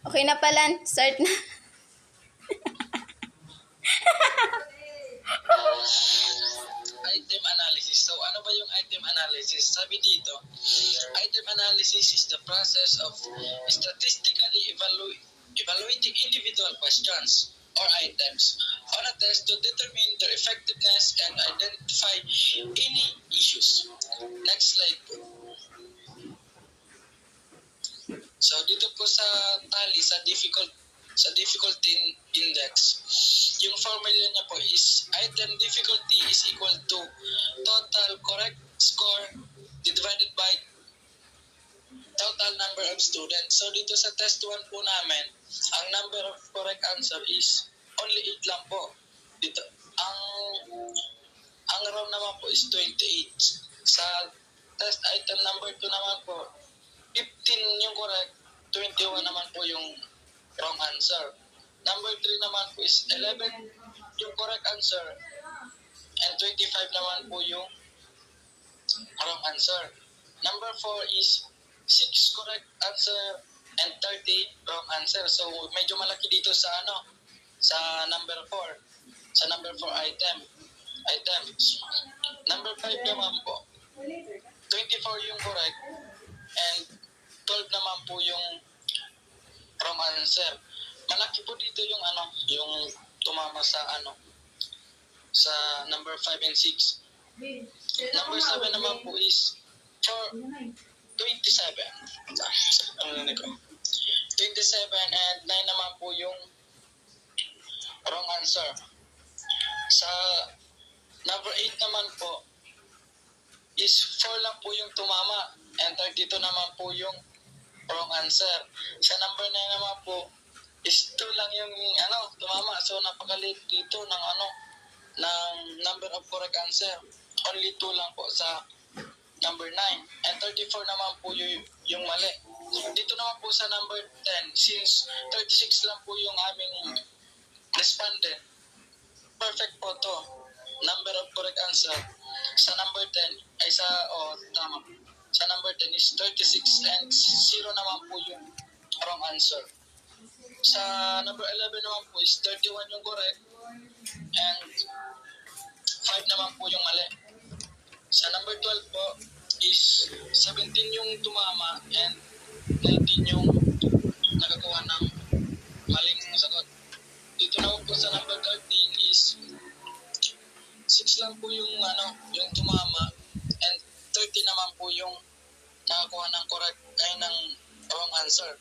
Okay na pala. Start na. Item analysis. So, ano ba yung item analysis? Sabi dito, item analysis is the process of statistically evaluating individual questions or items on a test to determine their effectiveness and identify any issues. Next slide po. So, dito po sa tally, sa difficulty index, yung formula niya po is item difficulty is equal to total correct score divided by total number of students. So dito sa test 1 po namin, ang number of correct answer is only 8 lang po. Dito ang row naman po is 28. Sa test item number 2 naman po, 15 yung correct, 21 naman po yung wrong answer. Number 3 naman po is 11 yung correct answer and 25 naman po yung wrong answer. Number 4 is 6 correct answer and 30 wrong answer. So medyo malaki dito sa sa number 4. Sa number 4 items. Number 5 naman po, 24 yung correct and 12 naman po yung wrong answer. Malaki po dito yung yung tumama sa sa number 5 and 6. Number 7 naman po is for 27. 27 and 9 naman po yung wrong answer. Sa number 8 naman po is 4 lang po yung tumama and 32 naman po yung wrong answer. Sa number 9 naman po is 2 lang yung tumama. So napakaliit dito ng ng number of correct answer. Only 2 lang po sa number 9 and 34 naman po yung mali. Dito naman po sa number 10, since 36 lang po yung aming respondent, perfect po to. Number of correct answer sa number 10 ay tama. Sa number 10 is 36 and 0 naman po yung wrong answer. Sa number 11 naman po is 31 yung correct and 5 naman po yung mali. Sa number 12 po is 17 yung tumama and 19 yung nakakuha ng maling sagot. Dito naman po sa number 13 is 6 lang po yung yung tumama and 30 naman po yung nakakuha ng correct ng wrong answer.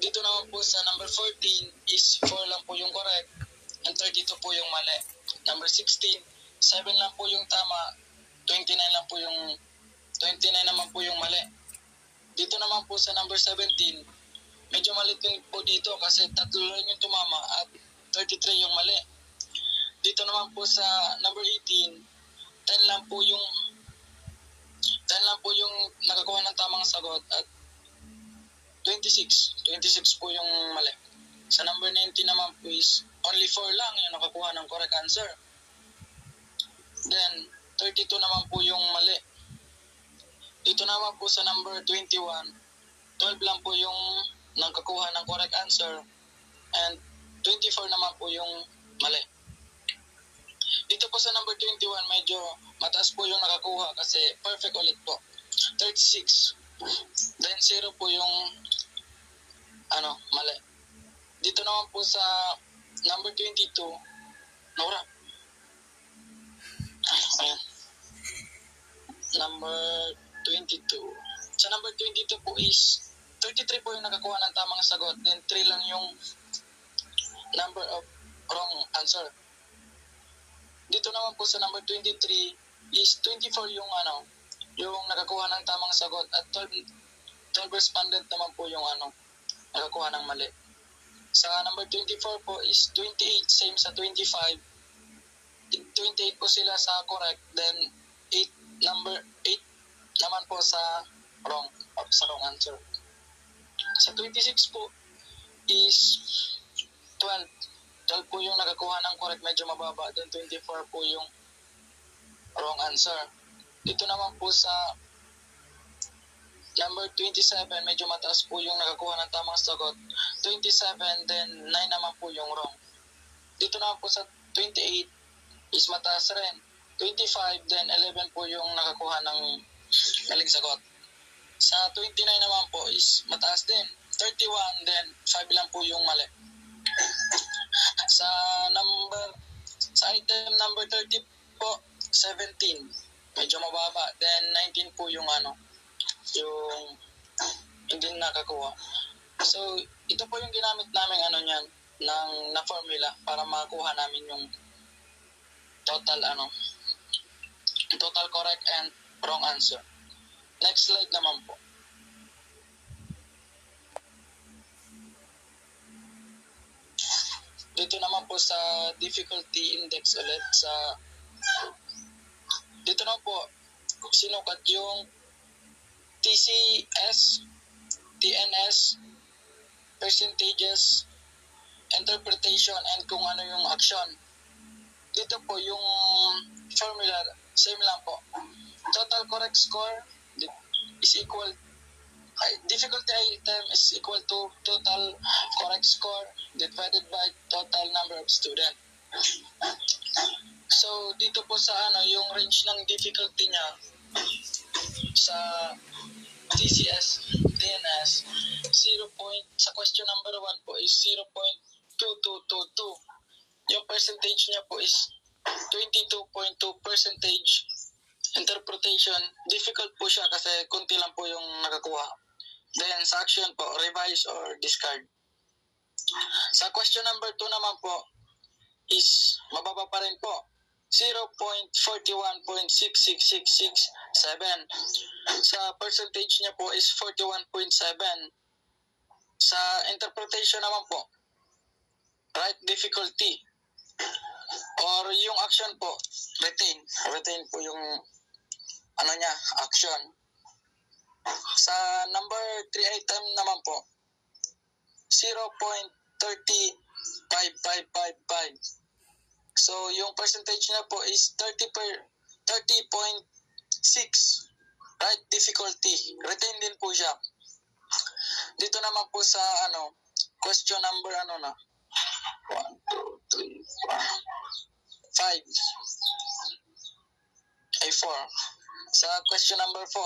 Dito naman po sa number 14 is 4 lang po yung correct and 32 po yung mali. Number 16, 7 lang po yung tama, 29 naman po yung mali. Dito naman po sa number 17, medyo mali po dito kasi 3 lang yung tumama at 33 yung mali. Dito naman po sa number 18, 10 lang po yung nakakuha ng tamang sagot at 26 po yung mali. Sa number 19 naman po is only 4 lang yung nakakuha ng correct answer. Then 32 naman po yung mali. Dito naman po sa number 21, 12 lang po yung nakakuha ng correct answer and 24 naman po yung mali. Dito po sa number 21, medyo mataas po yung nakakuha kasi perfect ulit po. 36. Then 0 po yung mali. Dito naman po sa number 22, Nora. Ayan. Number 22. Sa number 22 po is 33 po yung nakakuha ng tamang sagot. Then 3 lang yung number of wrong answer. Dito naman po sa number 23 is 24 yung yung nakakuha ng tamang sagot at 12 respondent naman po yung nakakuha ng mali. Sa number 24 po is 28, same sa 25. 28 po sila sa correct, then number 8 naman po sa wrong answer. Sa 26 po is 12 po yung nakakuha ng correct, medyo mababa, then 24 po yung wrong answer. Dito naman po sa number 27, medyo mataas po yung nakakuha ng tamang sagot. 27, then 9 naman po yung wrong. Dito naman po sa 28 is mataas rin. 25, then 11 po yung nakakuha ng maling sagot. Sa 29 naman po is mataas din. 31, then 5 lang po yung mali. Sa item number 30 po, 17. Medyo mababa. Then 19 po yung yung hindi nakakuha. So, ito po yung ginamit namin na formula para makuha namin yung total correct and wrong answer. Next slide naman po. Dito naman po sa difficulty index ulit dito na po sinukat yung TCS, TNS, percentages, interpretation, and kung ano yung action. Dito po yung formula, same lang po. Total correct score is equal, difficulty item is equal to total correct score divided by total number of student. So, dito po sa yung range ng difficulty niya sa TCS, TNS, sa question number 1 po is 0.2222. Yung percentage niya po is 22.2%. Interpretation, difficult po siya kasi kunti lang po yung nakakuha. Then, sa action po, revise or discard. Sa question number 2 naman po is mababa pa rin po. 0.41.666667. Sa percentage niya po is 41.7. Sa interpretation naman po, right difficulty or yung action po, retain po yung action. Sa number 3 item naman po, 0.305555. So, yung percentage na po is 30.6. Right difficulty. Retain din po siya. Dito naman po sa question number 1, 2, 3, 4, 5. 4. Sa question number 4,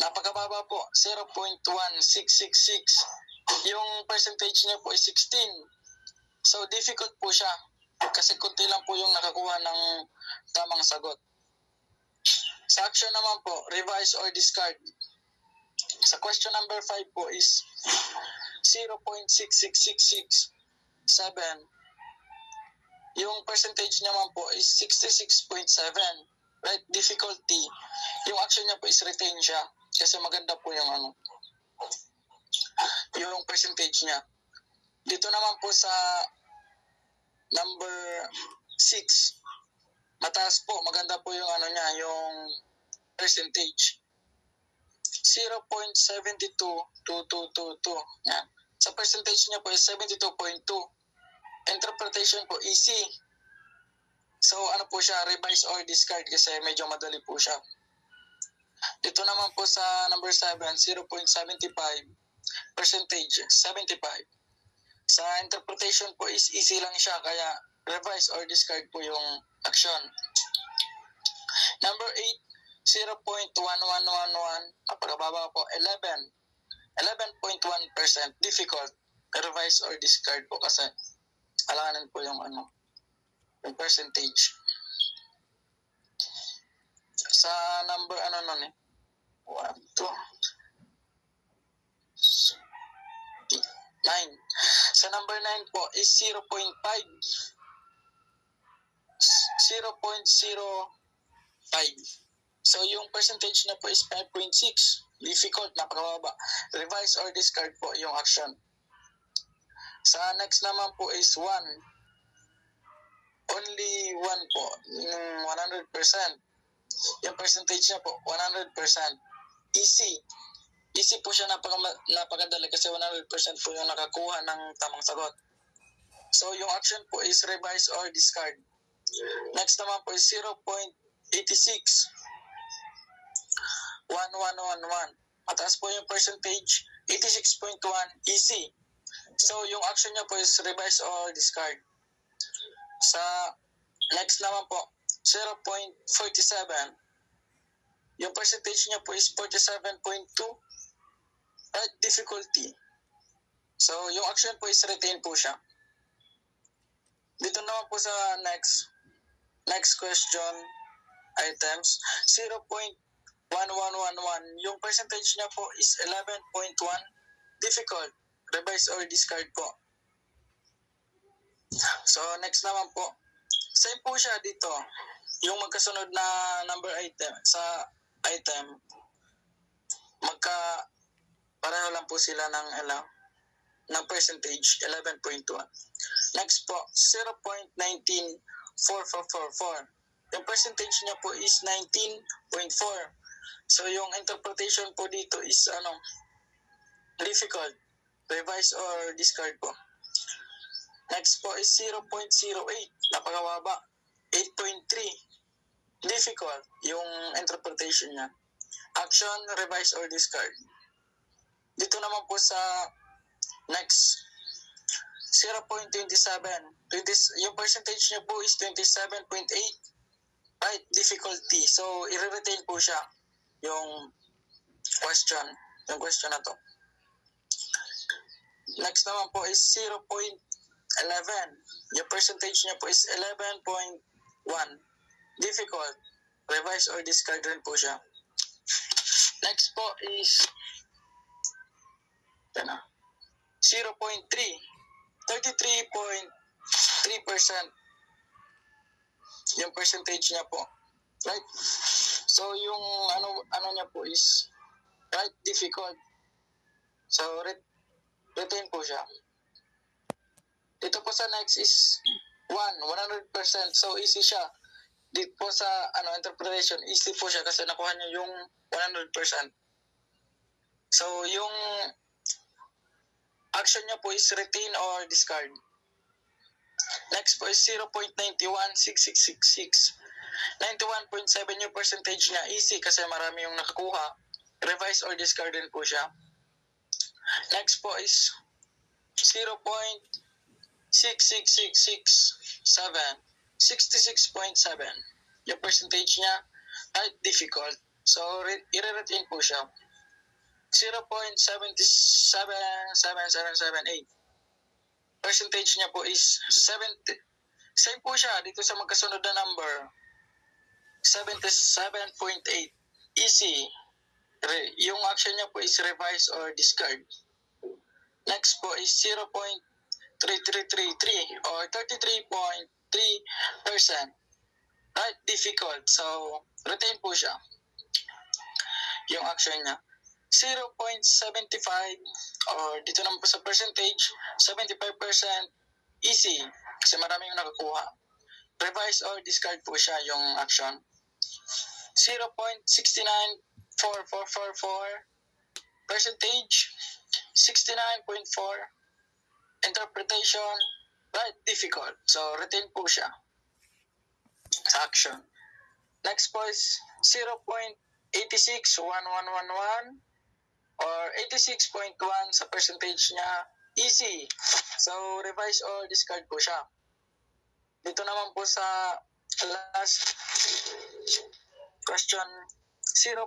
napakababa po, 0.1666. Yung percentage niya po is 16. So, difficult po siya kasi kunti lang po yung nakakuha ng tamang sagot. Sa action naman po, revise or discard. Sa question number 5 po is 0.666667. Yung percentage naman po is 66.7. Right difficulty. Yung action niya po is retain siya kasi maganda po yung yung percentage niya. Dito naman po sa number 6, mataas po, maganda po yung yung percentage. 0.722222. Yan. Sa percentage niya po is 72.2. Interpretation po easy. So po siya, revise or discard kasi medyo madali po siya. Dito naman po sa number 7, 0.75. Percentage, 75. Sa interpretation po is easy lang siya, kaya revise or discard po yung action. Number 8, 0.1111, napakababa po, 11.1%, difficult. Revise or discard po kasi alanganin po yung yung percentage. Sa number 1, 2, 9. Sa number 9 po is 0.5. 0.05. So, yung percentage na po is 5.6. Difficult, napakababa. Revise or discard po yung action. Sa next naman po is 1. Only 1 po. 100%. Yung percentage na po, 100%. Easy. Easy po siya, napakadali kasi 100% po yung nakakuha ng tamang sagot. So, yung action po is revise or discard. Next naman po is 0.86. 1111. Mataas po yung percentage, 86.1, easy. So, yung action niya po is revise or discard. Sa next naman po, 0.47. Yung percentage niya po is 47.2. Right, difficulty. So, yung action po is retain po siya. Dito naman po sa next question items, 0.1111. Yung percentage niya po is 11.1. Difficult. Revise or discard po. So, next naman po. Same po siya dito. Yung magkasunod na number item sa item, pareho lang po sila ng percentage, 11.1. Next po, 0.194444. Yung percentage niya po is 19.4. So, yung interpretation po dito is difficult. Revise or discard po. Next po is 0.08. Napakababa. 8.3. Difficult yung interpretation niya. Action, revise or discard. Dito naman po sa next 0.27. Yung percentage niya po is 27.8. Right, difficulty. So, i-retain po siya yung question na to. Next naman po is 0.11. Yung percentage niya po is 11.1. Difficult. Revise or discard rin po siya. Next po is 0.3. 33.3% yung percentage niya po. Right? So, yung ano niya po is right, difficult. So, retain po siya. Dito po sa next is 100%. So, easy siya. Dito po sa interpretation, easy po siya kasi nakuha niya yung 100%. So, yung action niya po is retain or discard. Next po is 0.916666. 91.7 yung percentage niya. Easy kasi marami yung nakakuha. Revise or discard din po siya. Next po is 0.66667. 66.7. Yung percentage niya ay difficult. So, i-retain po siya. 0.777778. Percentage niya po is 70. Same po siya dito sa magkasunod na number. 77.8. Easy. Yung action niya po is revise or discard. Next po is 0.3333 or 33.3%. Right, difficult. So, retain po siya. Yung action niya. 0.75 or dito naman po sa percentage, 75% easy kasi marami yung nakakuha. Revise or discard po siya yung action. 0.694444 percentage, 69.4. Interpretation, right, difficult. So, retain po siya sa action. Next po is 0.861111 or 86.1 sa percentage niya, easy. So, revise or discard po siya. Dito naman po sa last question, 0.47.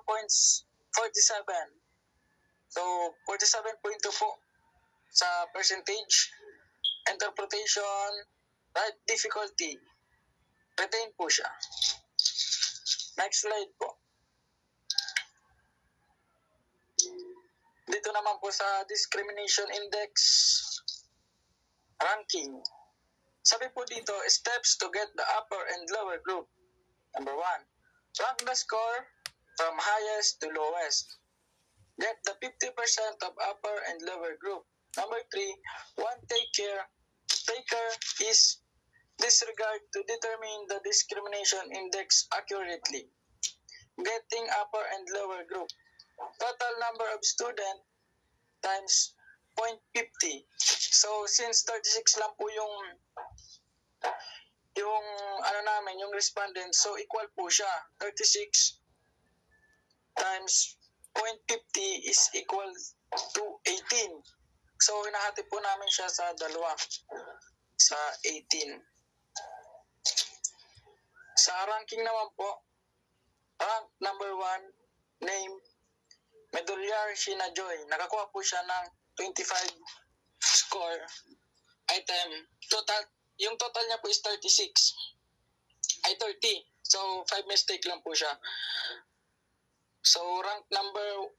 So, 47.2 po sa percentage. Interpretation, right, difficulty. Retain po siya. Next slide po. Dito naman po sa discrimination index ranking. Sabi po dito, steps to get the upper and lower group. Number 1, rank the score from highest to lowest. Get the 50% of upper and lower group. Number 3, one taker is disregard to determine the discrimination index accurately. Getting upper and lower group. Total number of student times 0.50. So, since 36 lang po yung yung respondent, so equal po siya. 36 times 0.50 is equal to 18. So, hinahati po namin siya sa dalawa. Sa 18. Sa ranking naman po, rank number 1, name, Medular Sheena Joy. Nakakuha po siya ng 25 score item. Yung total niya po is 36. Ay, 30. So, 5 mistake lang po siya. So, rank number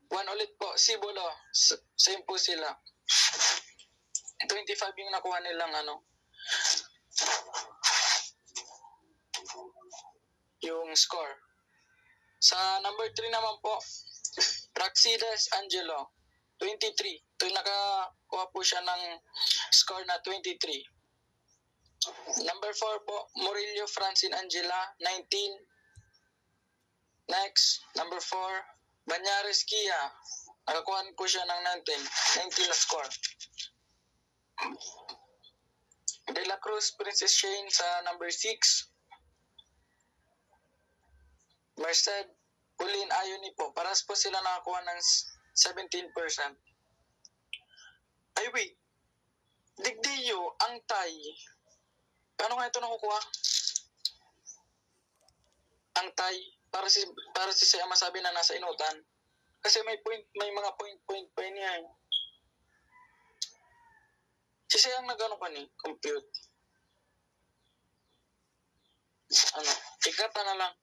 1 ulit po, Sibolo. Same po sila. 25 yung nakuha nilang yung score. Sa number 3 naman po, Praxides Angelo, 23. Ito nakakuha po siya ng score na 23. Number 4 po, Murillo Francine Angela, 19. Next, number 4, Banyares Kia. Nakakuha ko siya ng 19 na score. De La Cruz Princess Shane sa number 6. Merced Pauline Ayuni po. Paras po sila nakakuha ng 17%. Ay wait. Digdiyo, ang Tay. Paano nga ito nakukuha? Ang Tay. Para si Saya masabi na nasa inutan. Kasi may mga point pa niya. Si Saya ang nagano pa ni compute. Ikata na lang.